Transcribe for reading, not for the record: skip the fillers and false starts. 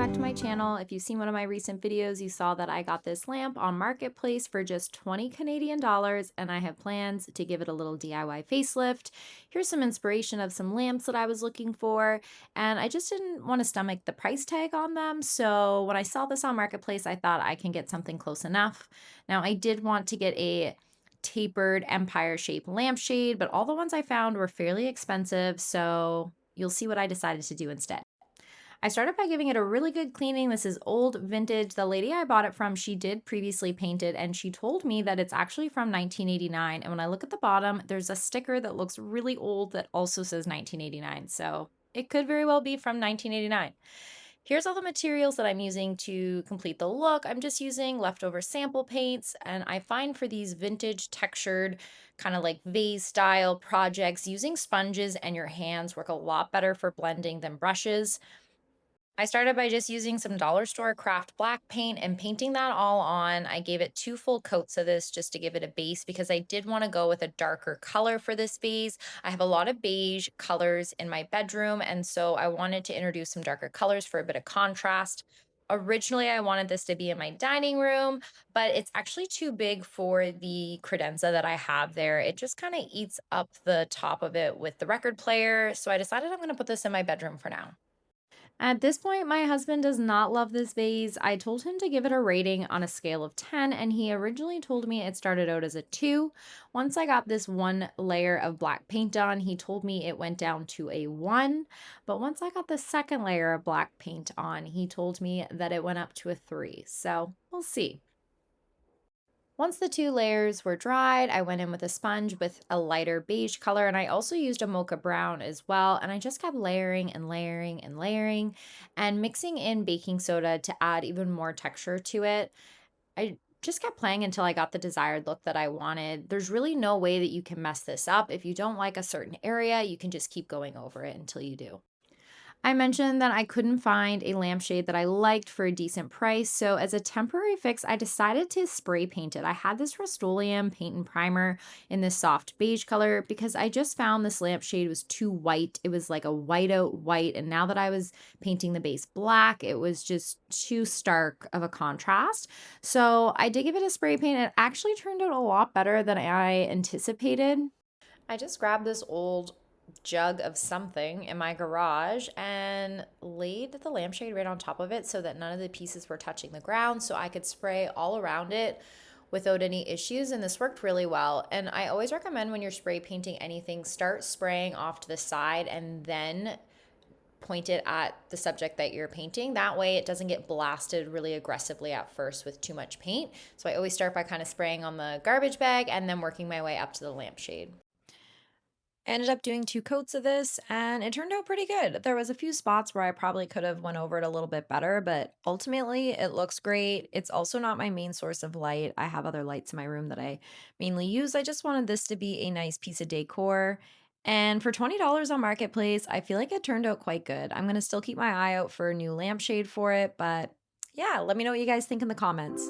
back to my channel. If you've seen one of my recent videos, you saw that I got this lamp on Marketplace for just 20 Canadian dollars, and I have plans to give it a little DIY facelift. Here's some inspiration of some lamps that I was looking for, and I just didn't want to stomach the price tag on them. So when I saw this on Marketplace, I thought I can get something close enough. Now, I did want to get a tapered empire shaped lampshade, but all the ones I found were fairly expensive, so you'll see what I decided to do instead. I started by giving it a really good cleaning. This is old vintage. The lady I bought it from, she did previously paint it, and she told me that it's actually from 1989. And when I look at the bottom, there's a sticker that looks really old that also says 1989. So it could very well be from 1989. Here's all the materials that I'm using to complete the look. I'm just using leftover sample paints, and I find for these vintage textured kind of like vase style projects, using sponges and your hands work a lot better for blending than brushes. I started by just using some dollar store craft black paint and painting that all on. I gave it 2 full coats of this just to give it a base because I did want to go with a darker color for this vase. I have a lot of beige colors in my bedroom, and so I wanted to introduce some darker colors for a bit of contrast. Originally, I wanted this to be in my dining room, but it's actually too big for the credenza that I have there. It just kind of eats up the top of it with the record player. So I decided I'm going to put this in my bedroom for now. At this point, my husband does not love this vase. I told him to give it a rating on a scale of 10, and he originally told me it started out as a 2. Once I got this one layer of black paint on, he told me it went down to a 1. But once I got the second layer of black paint on, he told me that it went up to a 3. So we'll see. Once the 2 layers were dried, I went in with a sponge with a lighter beige color, and I also used a mocha brown as well. And I just kept layering and layering and layering and mixing in baking soda to add even more texture to it. I just kept playing until I got the desired look that I wanted. There's really no way that you can mess this up. If you don't like a certain area, you can just keep going over it until you do. I mentioned that I couldn't find a lampshade that I liked for a decent price, so as a temporary fix, I decided to spray paint it. I had this Rust-Oleum paint and primer in this soft beige color because I just found this lampshade was too white. It was like a whiteout white, and now that I was painting the base black, it was just too stark of a contrast. So I did give it a spray paint. It actually turned out a lot better than I anticipated. I just grabbed this old jug of something in my garage and laid the lampshade right on top of it so that none of the pieces were touching the ground so I could spray all around it without any issues, and this worked really well. And I always recommend when you're spray painting anything, start spraying off to the side and then point it at the subject that you're painting. That way it doesn't get blasted really aggressively at first with too much paint. So I always start by kind of spraying on the garbage bag and then working my way up to the lampshade. I ended up doing 2 coats of this and it turned out pretty good. There was a few spots where I probably could have went over it a little bit better, but ultimately it looks great. It's also not my main source of light. I have other lights in my room that I mainly use. I just wanted this to be a nice piece of decor. And for $20 on Marketplace, I feel like it turned out quite good. I'm going to still keep my eye out for a new lampshade for it, but yeah, let me know what you guys think in the comments.